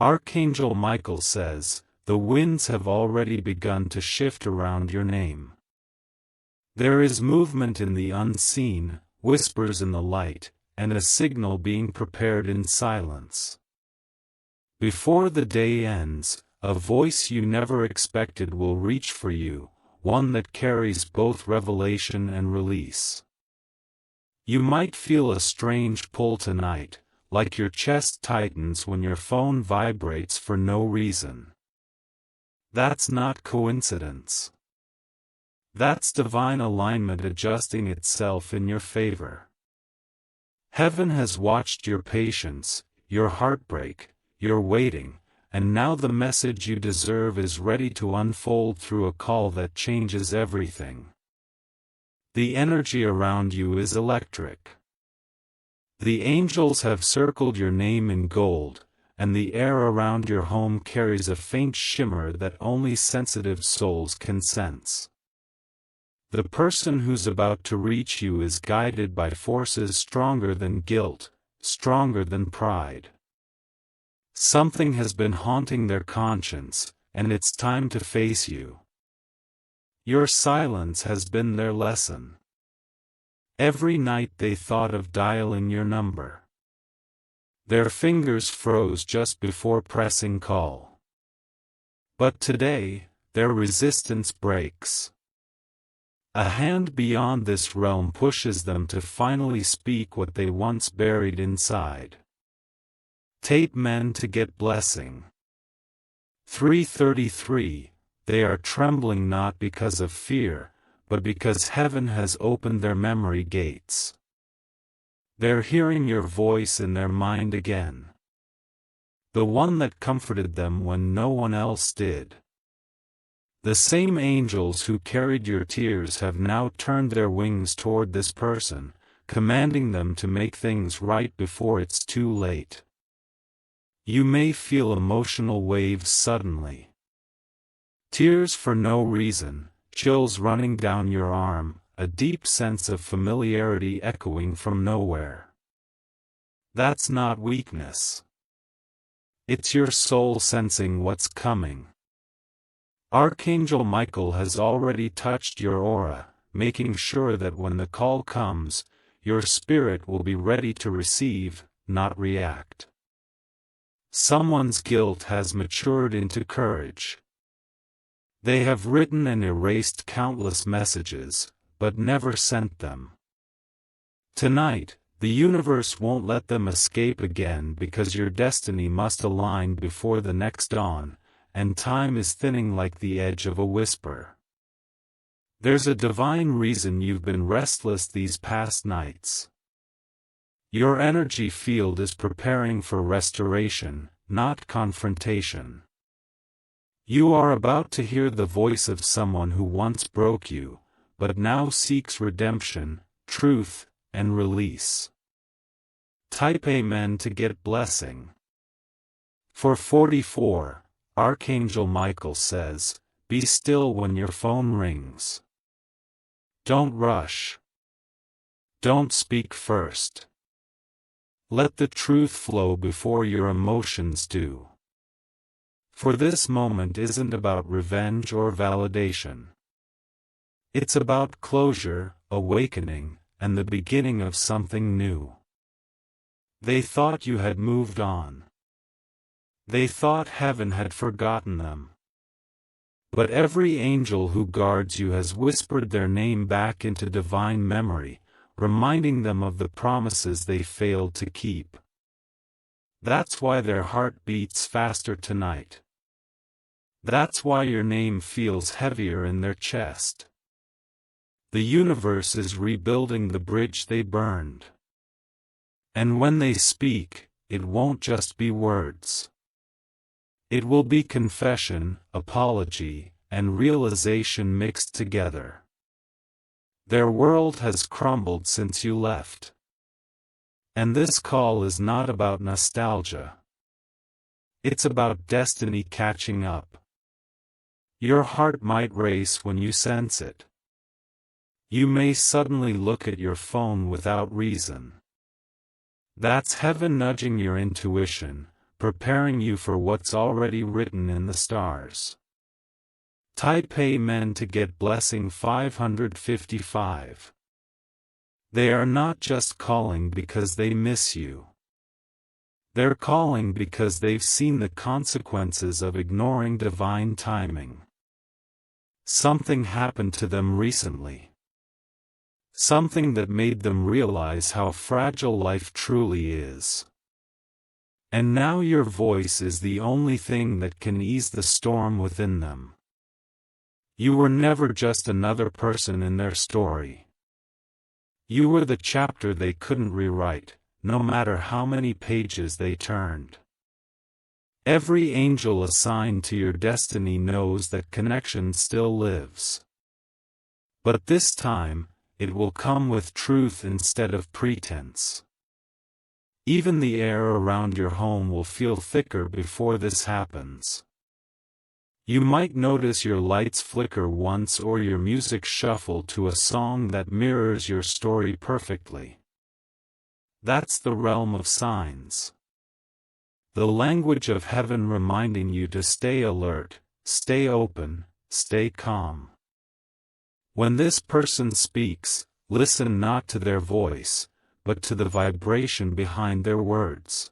Archangel Michael says, "The winds have already begun to shift around your name." There is movement in the unseen, whispers in the light, and a signal being prepared in silence. Before the day ends, a voice you never expected will reach for you, one that carries both revelation and release. You might feel a strange pull tonight, like your chest tightens when your phone vibrates for no reason. That's not coincidence. That's divine alignment adjusting itself in your favor. Heaven has watched your patience, your heartbreak, your waiting, and now the message you deserve is ready to unfold through a call that changes everything. The energy around you is electric. The angels have circled your name in gold, and the air around your home carries a faint shimmer that only sensitive souls can sense. The person who's about to reach you is guided by forces stronger than guilt, stronger than pride. Something has been haunting their conscience, and it's time to face you. Your silence has been their lesson. Every night they thought of dialing your number. Their fingers froze just before pressing call. But today, their resistance breaks. A hand beyond this realm pushes them to finally speak what they once buried inside. Tape men to get blessing. 333, they are trembling not because of fear, but because heaven has opened their memory gates. They're hearing your voice in their mind again. The one that comforted them when no one else did. The same angels who carried your tears have now turned their wings toward this person, commanding them to make things right before it's too late. You may feel emotional waves suddenly. Tears for no reason, chills running down your arm, a deep sense of familiarity echoing from nowhere. That's not weakness. It's your soul sensing what's coming. Archangel Michael has already touched your aura, making sure that when the call comes, your spirit will be ready to receive, not react. Someone's guilt has matured into courage. They have written and erased countless messages, but never sent them. Tonight, the universe won't let them escape again because your destiny must align before the next dawn, and time is thinning like the edge of a whisper. There's a divine reason you've been restless these past nights. Your energy field is preparing for restoration, not confrontation. You are about to hear the voice of someone who once broke you, but now seeks redemption, truth, and release. Type Amen to get blessing. For 44, Archangel Michael says, "Be still when your phone rings. Don't rush. Don't speak first. Let the truth flow before your emotions do. For this moment isn't about revenge or validation. It's about closure, awakening, and the beginning of something new." They thought you had moved on. They thought heaven had forgotten them. But every angel who guards you has whispered their name back into divine memory, reminding them of the promises they failed to keep. That's why their heart beats faster tonight. That's why your name feels heavier in their chest. The universe is rebuilding the bridge they burned. And when they speak, it won't just be words. It will be confession, apology, and realization mixed together. Their world has crumbled since you left. And this call is not about nostalgia. It's about destiny catching up. Your heart might race when you sense it. You may suddenly look at your phone without reason. That's heaven nudging your intuition, preparing you for what's already written in the stars. Type Amen to get blessing 555. They are not just calling because they miss you. They're calling because they've seen the consequences of ignoring divine timing. Something happened to them recently. Something that made them realize how fragile life truly is. And now your voice is the only thing that can ease the storm within them. You were never just another person in their story. You were the chapter they couldn't rewrite, no matter how many pages they turned. Every angel assigned to your destiny knows that connection still lives. But this time, it will come with truth instead of pretense. Even the air around your home will feel thicker before this happens. You might notice your lights flicker once or your music shuffle to a song that mirrors your story perfectly. That's the realm of signs. The language of heaven reminding you to stay alert, stay open, stay calm. When this person speaks, listen not to their voice, but to the vibration behind their words.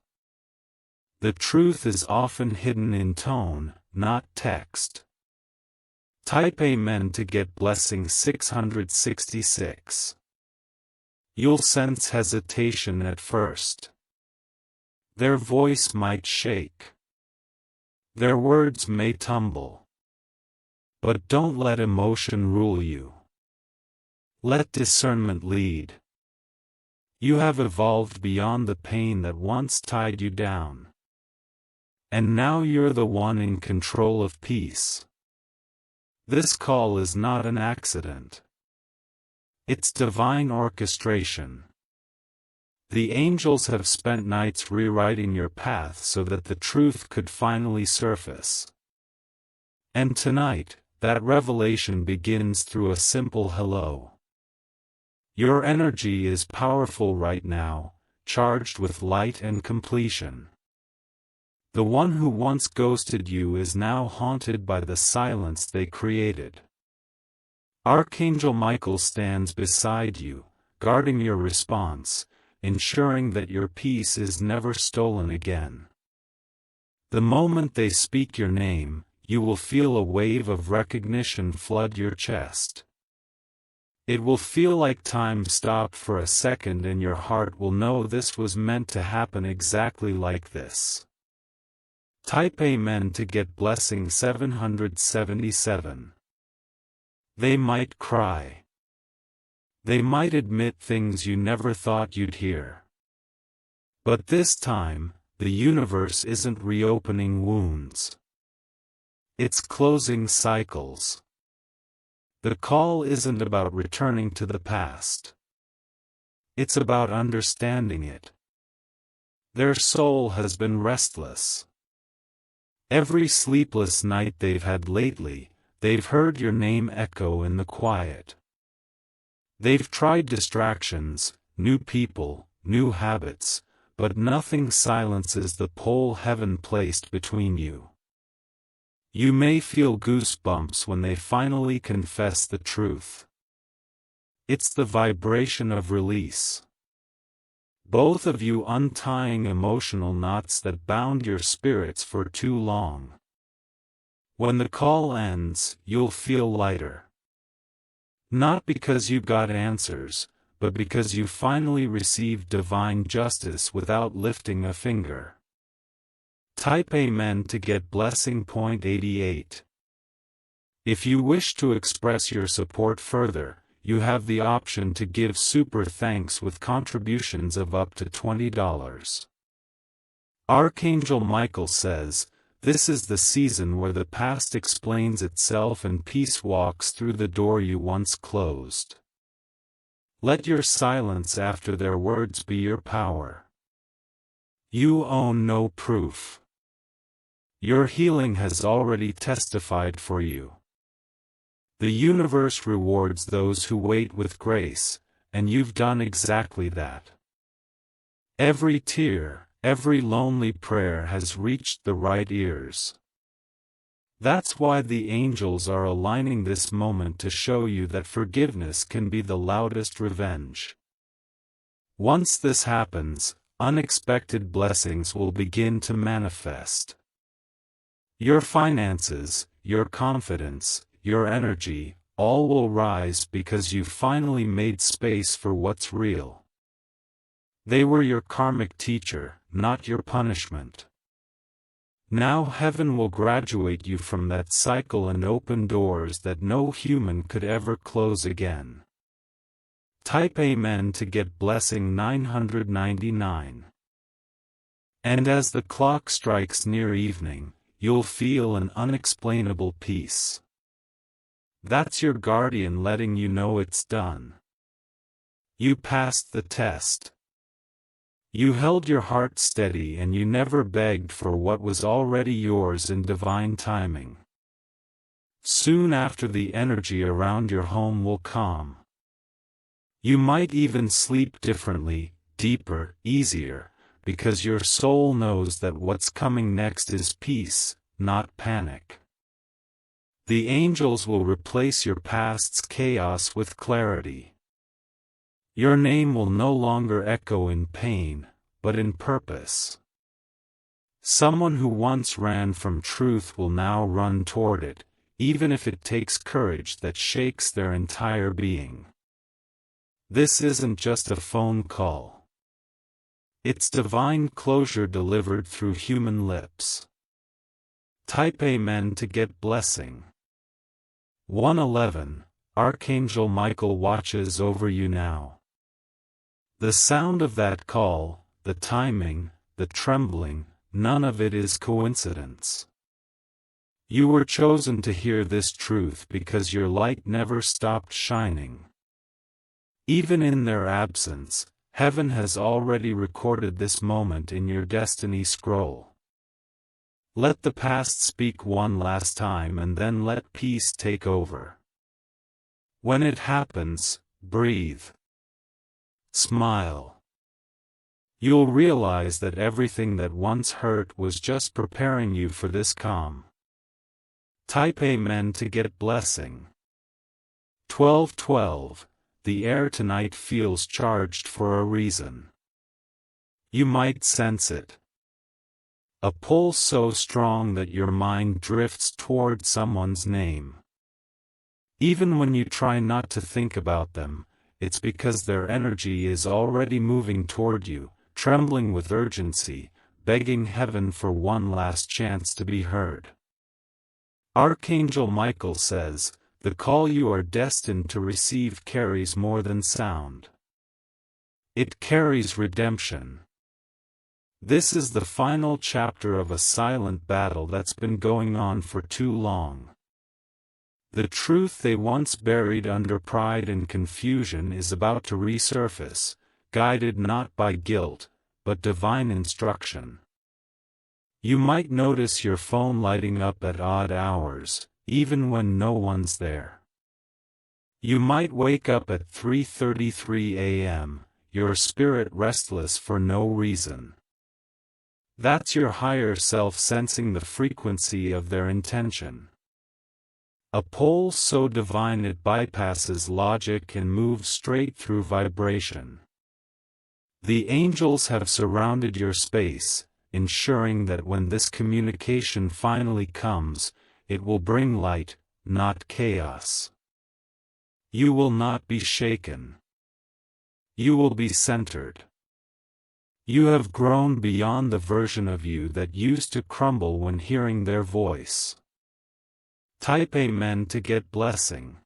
The truth is often hidden in tone, not text. Type Amen to get blessing 666. You'll sense hesitation at first. Their voice might shake. Their words may tumble. But don't let emotion rule you. Let discernment lead. You have evolved beyond the pain that once tied you down. And now you're the one in control of peace. This call is not an accident. It's divine orchestration. The angels have spent nights rewriting your path so that the truth could finally surface. And tonight, that revelation begins through a simple hello. Your energy is powerful right now, charged with light and completion. The one who once ghosted you is now haunted by the silence they created. Archangel Michael stands beside you, guarding your response, ensuring that your peace is never stolen again. The moment they speak your name, you will feel a wave of recognition flood your chest. It will feel like time stopped for a second and your heart will know this was meant to happen exactly like this. Type Amen to get blessing 777. They might cry. They might admit things you never thought you'd hear. But this time, the universe isn't reopening wounds. It's closing cycles. The call isn't about returning to the past. It's about understanding it. Their soul has been restless. Every sleepless night they've had lately, they've heard your name echo in the quiet. They've tried distractions, new people, new habits, but nothing silences the pole heaven placed between you. You may feel goosebumps when they finally confess the truth. It's the vibration of release. Both of you untying emotional knots that bound your spirits for too long. When the call ends, you'll feel lighter. Not because you got answers, but because you finally received divine justice without lifting a finger. Type Amen to get blessing point 88. If you wish to express your support further, you have the option to give super thanks with contributions of up to $20. Archangel Michael says, this is the season where the past explains itself and peace walks through the door you once closed. Let your silence after their words be your power. You own no proof. Your healing has already testified for you. The universe rewards those who wait with grace, and you've done exactly that. Every tear, every lonely prayer has reached the right ears. That's why the angels are aligning this moment to show you that forgiveness can be the loudest revenge. Once this happens, unexpected blessings will begin to manifest. Your finances, your confidence, your energy, all will rise because you finally made space for what's real. They were your karmic teacher, not your punishment. Now heaven will graduate you from that cycle and open doors that no human could ever close again. Type Amen to get blessing 999. And as the clock strikes near evening, you'll feel an unexplainable peace. That's your guardian letting you know it's done. You passed the test. You held your heart steady and you never begged for what was already yours in divine timing. Soon after, the energy around your home will calm. You might even sleep differently, deeper, easier, because your soul knows that what's coming next is peace, not panic. The angels will replace your past's chaos with clarity. Your name will no longer echo in pain, but in purpose. Someone who once ran from truth will now run toward it, even if it takes courage that shakes their entire being. This isn't just a phone call. It's divine closure delivered through human lips. Type Amen to get blessing. 111. Archangel Michael watches over you now. The sound of that call, the timing, the trembling, none of it is coincidence. You were chosen to hear this truth because your light never stopped shining. Even in their absence, heaven has already recorded this moment in your destiny scroll. Let the past speak one last time and then let peace take over. When it happens, breathe. Smile. You'll realize that everything that once hurt was just preparing you for this calm. Type Amen to get blessing. 1212. The air tonight feels charged for a reason. You might sense it. A pull so strong that your mind drifts toward someone's name. Even when you try not to think about them, it's because their energy is already moving toward you, trembling with urgency, begging heaven for one last chance to be heard. Archangel Michael says, the call you are destined to receive carries more than sound. It carries redemption. This is the final chapter of a silent battle that's been going on for too long. The truth they once buried under pride and confusion is about to resurface, guided not by guilt, but divine instruction. You might notice your phone lighting up at odd hours, even when no one's there. You might wake up at 3:33 a.m., your spirit restless for no reason. That's your higher self sensing the frequency of their intention. A pull so divine it bypasses logic and moves straight through vibration. The angels have surrounded your space, ensuring that when this communication finally comes, it will bring light, not chaos. You will not be shaken. You will be centered. You have grown beyond the version of you that used to crumble when hearing their voice. Type Amen to get blessing.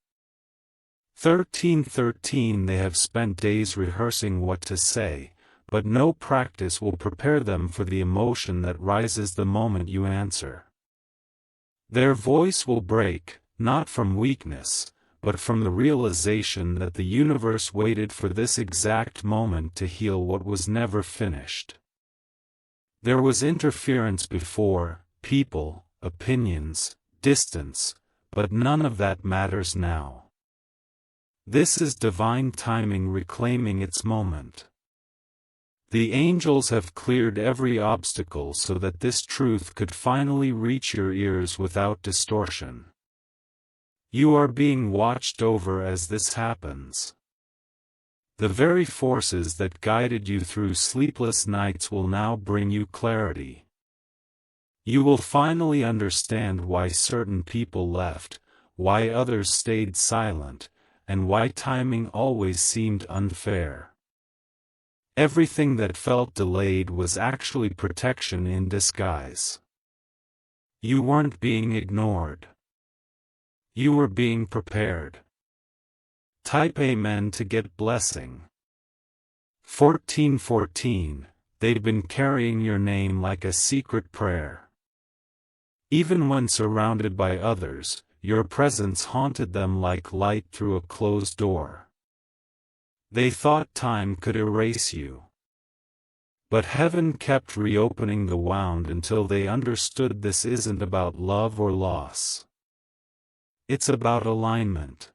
1313. They have spent days rehearsing what to say, but no practice will prepare them for the emotion that rises the moment you answer. Their voice will break, not from weakness, but from the realization that the universe waited for this exact moment to heal what was never finished. There was interference before, people, opinions, distance, but none of that matters now. This is divine timing reclaiming its moment. The angels have cleared every obstacle so that this truth could finally reach your ears without distortion. You are being watched over as this happens. The very forces that guided you through sleepless nights will now bring you clarity. You will finally understand why certain people left, why others stayed silent, and why timing always seemed unfair. Everything that felt delayed was actually protection in disguise. You weren't being ignored. You were being prepared. Type Amen to get blessing. 1414. They've been carrying your name like a secret prayer. Even when surrounded by others, your presence haunted them like light through a closed door. They thought time could erase you. But heaven kept reopening the wound until they understood this isn't about love or loss. It's about alignment.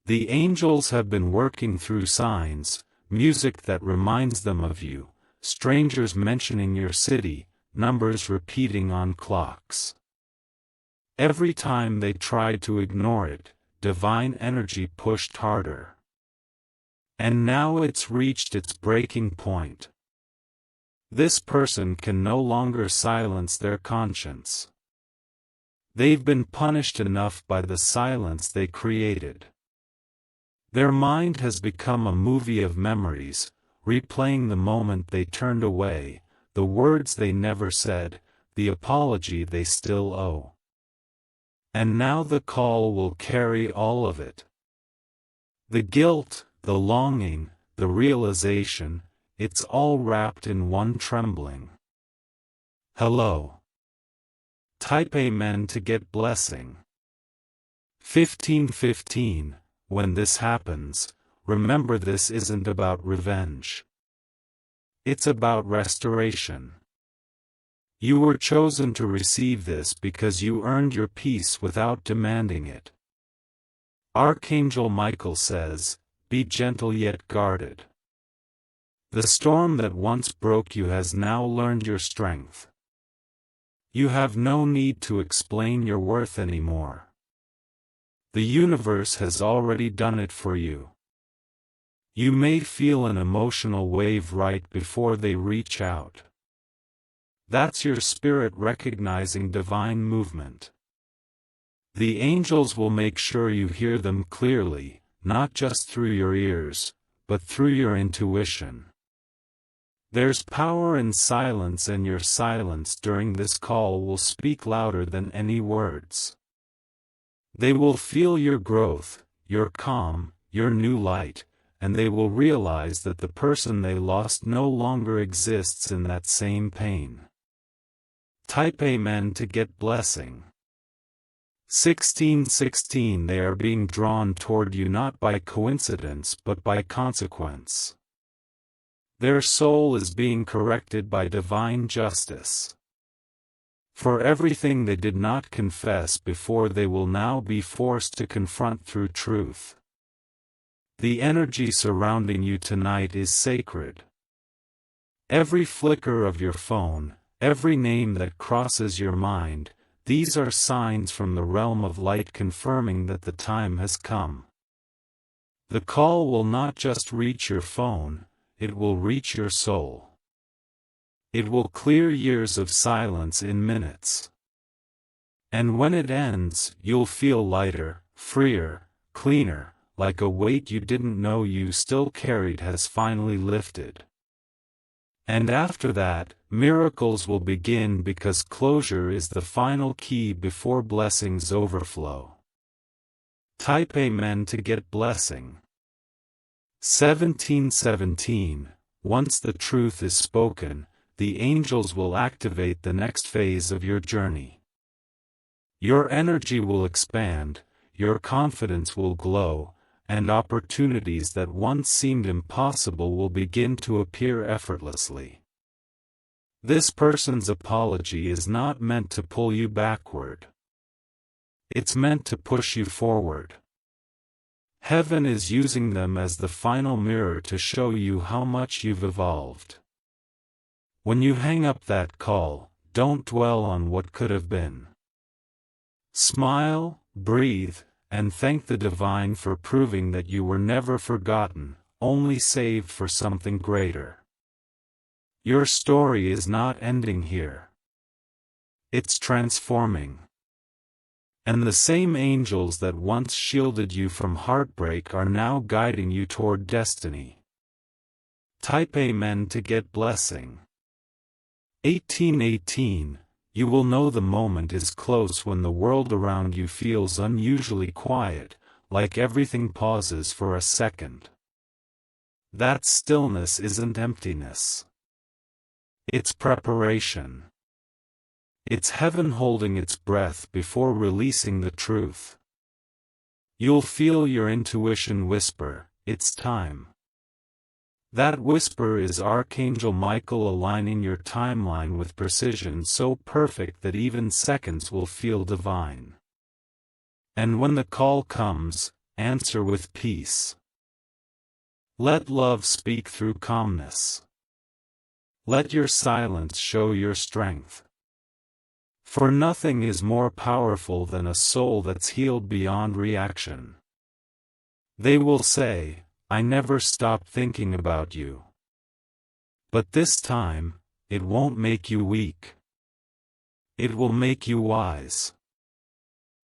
The angels have been working through signs, music that reminds them of you, strangers mentioning your city, numbers repeating on clocks. Every time they tried to ignore it, divine energy pushed harder. And now it's reached its breaking point. This person can no longer silence their conscience. They've been punished enough by the silence they created. Their mind has become a movie of memories, replaying the moment they turned away, the words they never said, the apology they still owe. And now the call will carry all of it. The guilt, the longing, the realization, it's all wrapped in one trembling. Hello. Type Amen to get blessing. 1515. When this happens, remember this isn't about revenge. It's about restoration. You were chosen to receive this because you earned your peace without demanding it. Archangel Michael says, "Be gentle yet guarded." The storm that once broke you has now learned your strength. You have no need to explain your worth anymore. The universe has already done it for you. You may feel an emotional wave right before they reach out. That's your spirit recognizing divine movement. The angels will make sure you hear them clearly, not just through your ears, but through your intuition. There's power in silence, and your silence during this call will speak louder than any words. They will feel your growth, your calm, your new light, and they will realize that the person they lost no longer exists in that same pain. Type Amen to get blessing. 1616. They are being drawn toward you not by coincidence but by consequence. Their soul is being corrected by divine justice. For everything they did not confess before, they will now be forced to confront through truth. The energy surrounding you tonight is sacred. Every flicker of your phone, every name that crosses your mind, these are signs from the realm of light confirming that the time has come. The call will not just reach your phone, it will reach your soul. It will clear years of silence in minutes. And when it ends, you'll feel lighter, freer, cleaner, like a weight you didn't know you still carried has finally lifted. And after that, miracles will begin because closure is the final key before blessings overflow. Type Amen to get blessing. 1717. Once the truth is spoken, the angels will activate the next phase of your journey. Your energy will expand, your confidence will glow, and opportunities that once seemed impossible will begin to appear effortlessly. This person's apology is not meant to pull you backward. It's meant to push you forward. Heaven is using them as the final mirror to show you how much you've evolved. When you hang up that call, don't dwell on what could have been. Smile, breathe, and thank the divine for proving that you were never forgotten, only saved for something greater. Your story is not ending here. It's transforming. And the same angels that once shielded you from heartbreak are now guiding you toward destiny. Type Amen to get blessing. 1818. You will know the moment is close when the world around you feels unusually quiet, like everything pauses for a second. That stillness isn't emptiness. It's preparation. It's heaven holding its breath before releasing the truth. You'll feel your intuition whisper, "It's time." That whisper is Archangel Michael aligning your timeline with precision so perfect that even seconds will feel divine. And when the call comes, answer with peace. Let love speak through calmness. Let your silence show your strength. For nothing is more powerful than a soul that's healed beyond reaction. They will say, "I never stopped thinking about you." But this time, it won't make you weak. It will make you wise.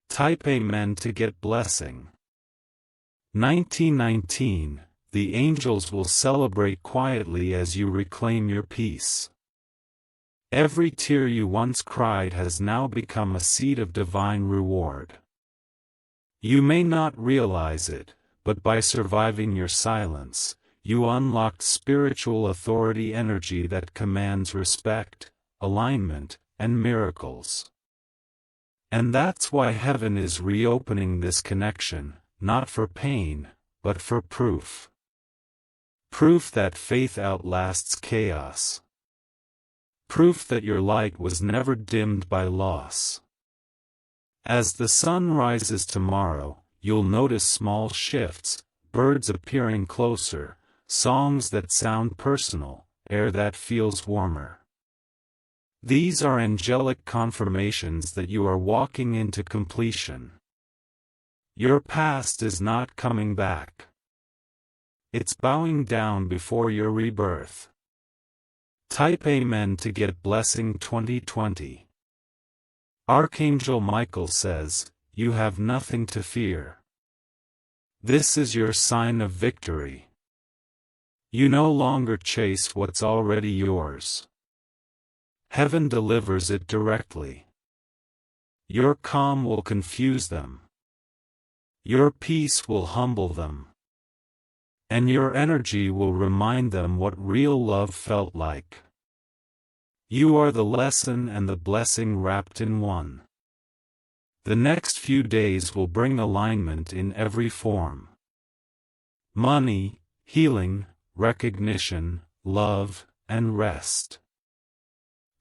Type Amen to get blessing. 1919. The angels will celebrate quietly as you reclaim your peace. Every tear you once cried has now become a seed of divine reward. You may not realize it, but by surviving your silence, you unlocked spiritual authority energy that commands respect, alignment, and miracles. And that's why heaven is reopening this connection, not for pain, but for proof. Proof that faith outlasts chaos. Proof that your light was never dimmed by loss. As the sun rises tomorrow, you'll notice small shifts, birds appearing closer, songs that sound personal, air that feels warmer. These are angelic confirmations that you are walking into completion. Your past is not coming back. It's bowing down before your rebirth. Type Amen to get blessing 2020. Archangel Michael says, "You have nothing to fear." This is your sign of victory. You no longer chase what's already yours. Heaven delivers it directly. Your calm will confuse them. Your peace will humble them. And your energy will remind them what real love felt like. You are the lesson and the blessing wrapped in one. The next few days will bring alignment in every form. Money, healing, recognition, love, and rest.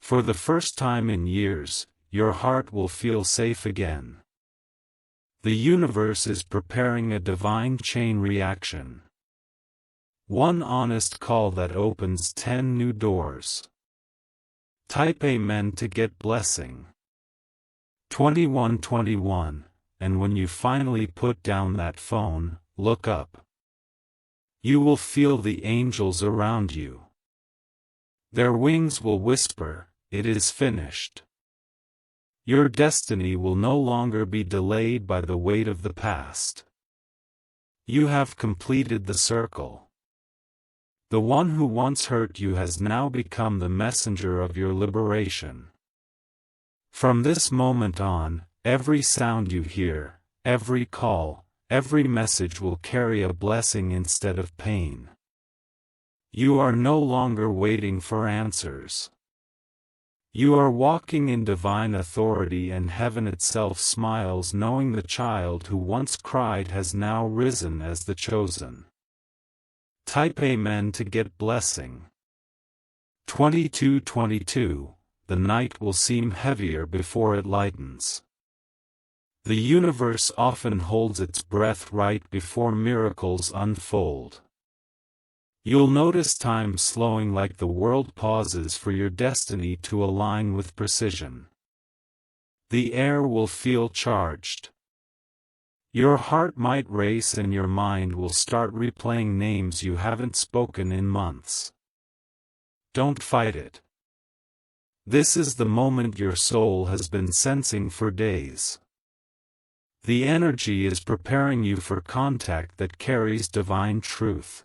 For the first time in years, your heart will feel safe again. The universe is preparing a divine chain reaction. One honest call that opens 10 new doors. Type Amen to get blessing. 2121, and when you finally put down that phone, look up. You will feel the angels around you. Their wings will whisper, "It is finished." Your destiny will no longer be delayed by the weight of the past. You have completed the circle. The one who once hurt you has now become the messenger of your liberation. From this moment on, every sound you hear, every call, every message will carry a blessing instead of pain. You are no longer waiting for answers. You are walking in divine authority, and heaven itself smiles knowing the child who once cried has now risen as the chosen. Type Amen to get blessing. 2222, the night will seem heavier before it lightens. The universe often holds its breath right before miracles unfold. You'll notice time slowing like the world pauses for your destiny to align with precision. The air will feel charged. Your heart might race and your mind will start replaying names you haven't spoken in months. Don't fight it. This is the moment your soul has been sensing for days. The energy is preparing you for contact that carries divine truth.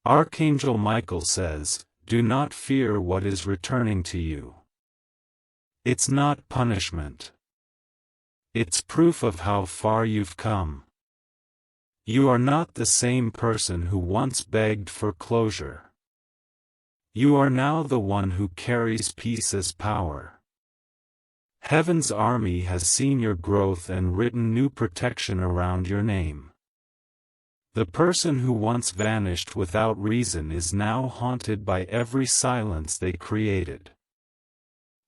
Archangel Michael says, "Do not fear what is returning to you. It's not punishment. It's proof of how far you've come. You are not the same person who once begged for closure. You are now the one who carries peace as power. Heaven's army has seen your growth and written new protection around your name. The person who once vanished without reason is now haunted by every silence they created.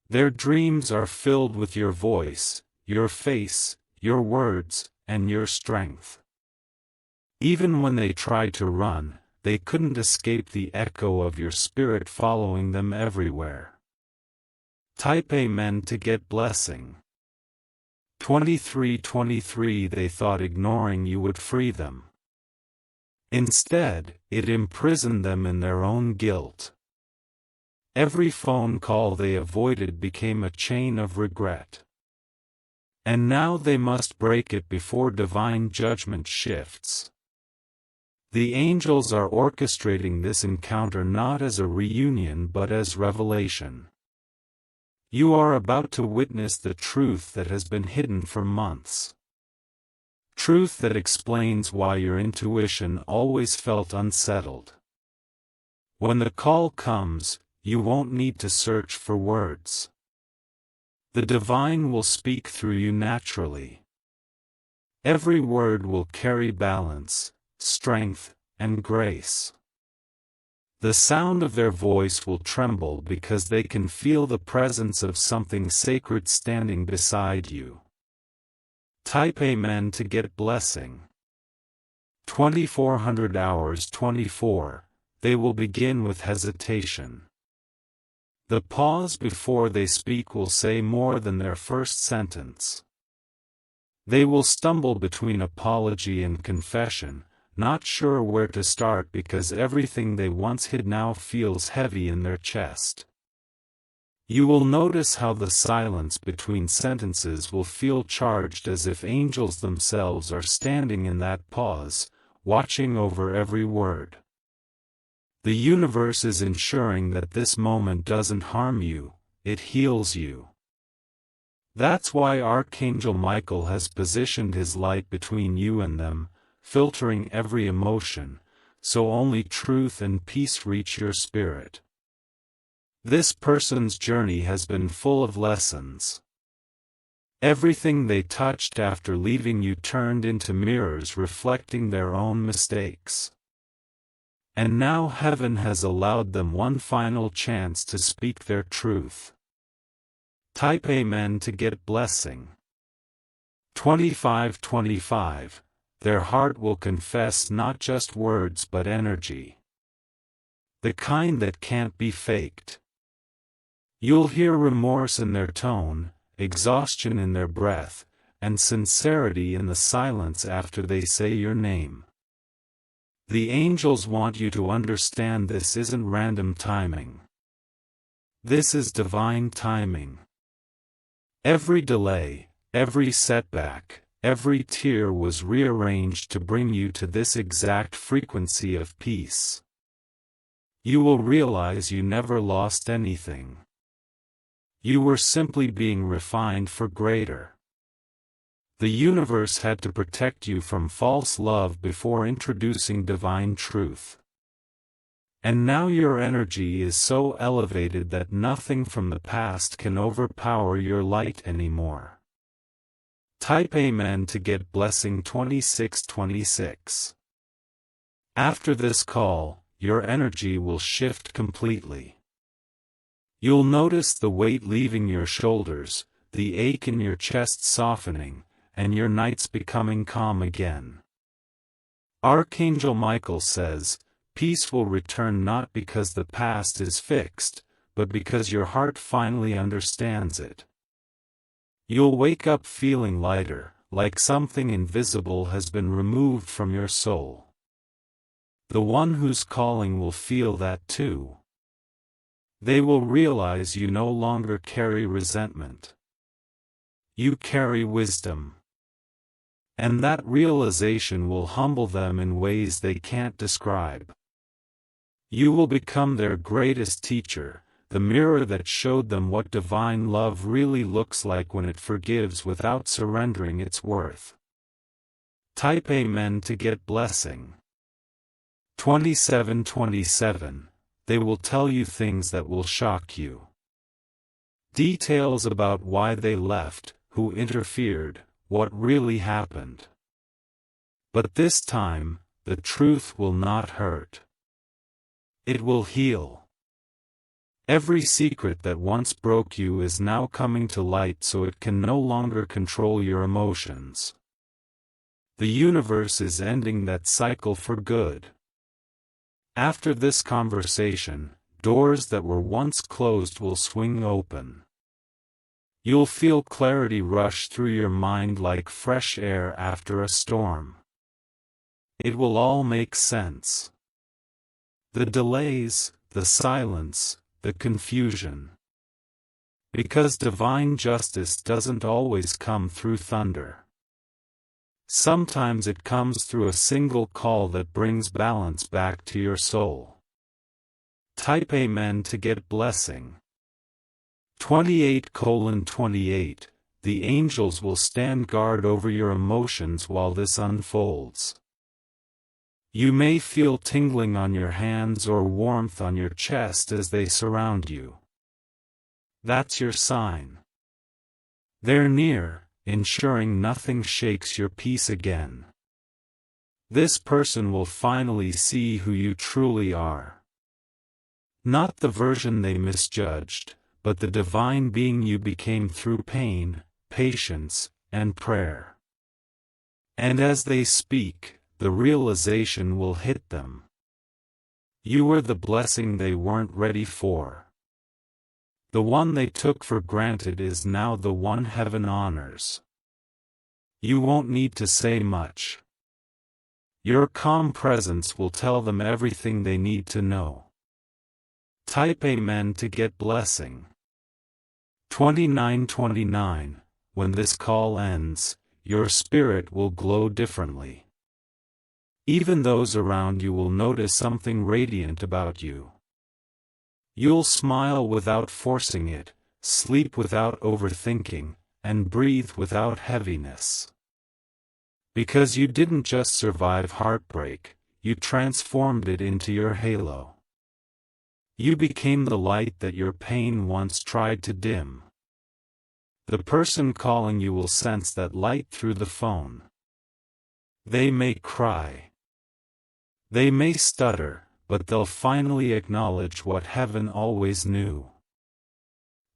Their dreams are filled with your voice, your face, your words, and your strength. Even when they tried to run, they couldn't escape the echo of your spirit following them everywhere." Type Amen to get blessing. 2323 They thought ignoring you would free them. Instead, it imprisoned them in their own guilt. Every phone call they avoided became a chain of regret. And now they must break it before divine judgment shifts. The angels are orchestrating this encounter not as a reunion but as revelation. You are about to witness the truth that has been hidden for months. Truth that explains why your intuition always felt unsettled. When the call comes, you won't need to search for words. The divine will speak through you naturally. Every word will carry balance, strength, and grace. The sound of their voice will tremble because they can feel the presence of something sacred standing beside you. Type Amen to get blessing. 2400 hours 24, they will begin with hesitation. The pause before they speak will say more than their first sentence. They will stumble between apology and confession, not sure where to start because everything they once hid now feels heavy in their chest. You will notice how the silence between sentences will feel charged as if angels themselves are standing in that pause, watching over every word. The universe is ensuring that this moment doesn't harm you, it heals you. That's why Archangel Michael has positioned his light between you and them, filtering every emotion, so only truth and peace reach your spirit. This person's journey has been full of lessons. Everything they touched after leaving you turned into mirrors reflecting their own mistakes. And now heaven has allowed them one final chance to speak their truth. Type Amen to get blessing. 2525, their heart will confess not just words but energy. The kind that can't be faked. You'll hear remorse in their tone, exhaustion in their breath, and sincerity in the silence after they say your name. The angels want you to understand this isn't random timing. This is divine timing. Every delay, every setback, every tear was rearranged to bring you to this exact frequency of peace. You will realize you never lost anything. You were simply being refined for greater. The universe had to protect you from false love before introducing divine truth. And now your energy is so elevated that nothing from the past can overpower your light anymore. Type Amen to get blessing 2626. After this call, your energy will shift completely. You'll notice the weight leaving your shoulders, the ache in your chest softening, and your nights becoming calm again. Archangel Michael says, peace will return not because the past is fixed, but because your heart finally understands it. You'll wake up feeling lighter, like something invisible has been removed from your soul. The one who's calling will feel that too. They will realize you no longer carry resentment. You carry wisdom. And that realization will humble them in ways they can't describe. You will become their greatest teacher, the mirror that showed them what divine love really looks like when it forgives without surrendering its worth. Type Amen to get blessing. 2727. They will tell you things that will shock you. Details about why they left, who interfered, what really happened. But this time, the truth will not hurt. It will heal. Every secret that once broke you is now coming to light so it can no longer control your emotions. The universe is ending that cycle for good. After this conversation, doors that were once closed will swing open. You'll feel clarity rush through your mind like fresh air after a storm. It will all make sense. The delays, the silence, the confusion. Because divine justice doesn't always come through thunder. Sometimes it comes through a single call that brings balance back to your soul. Type Amen to get blessing. 28:28. The angels will stand guard over your emotions while this unfolds. You may feel tingling on your hands or warmth on your chest as they surround you. That's your sign. They're near, ensuring nothing shakes your peace again. This person will finally see who you truly are. Not the version they misjudged, but the divine being you became through pain, patience, and prayer. And as they speak, the realization will hit them. You were the blessing they weren't ready for. The one they took for granted is now the one heaven honors. You won't need to say much. Your calm presence will tell them everything they need to know. Type Amen to get blessing. 29:29. When this call ends, your spirit will glow differently. Even those around you will notice something radiant about you. You'll smile without forcing it, sleep without overthinking, and breathe without heaviness. Because you didn't just survive heartbreak, you transformed it into your halo. You became the light that your pain once tried to dim. The person calling you will sense that light through the phone. They may cry. They may stutter, but they'll finally acknowledge what heaven always knew.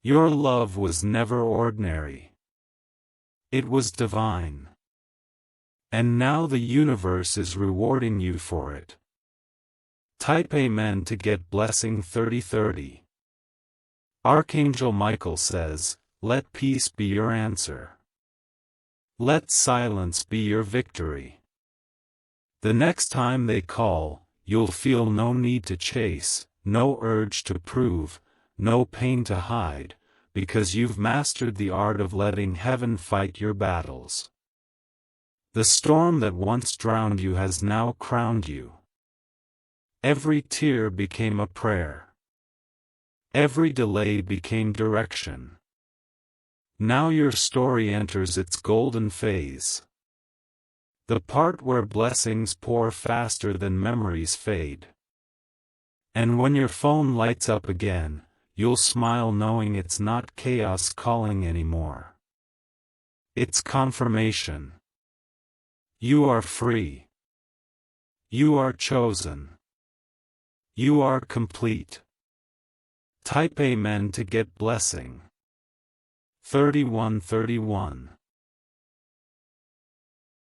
Your love was never ordinary. It was divine. And now the universe is rewarding you for it. Type Amen to get blessing 3030. Archangel Michael says, let peace be your answer. Let silence be your victory. The next time they call, you'll feel no need to chase, no urge to prove, no pain to hide, because you've mastered the art of letting heaven fight your battles. The storm that once drowned you has now crowned you. Every tear became a prayer. Every delay became direction. Now your story enters its golden phase. The part where blessings pour faster than memories fade. And when your phone lights up again, you'll smile knowing it's not chaos calling anymore. It's confirmation. You are free. You are chosen. You are complete. Type Amen to get blessing. 31:31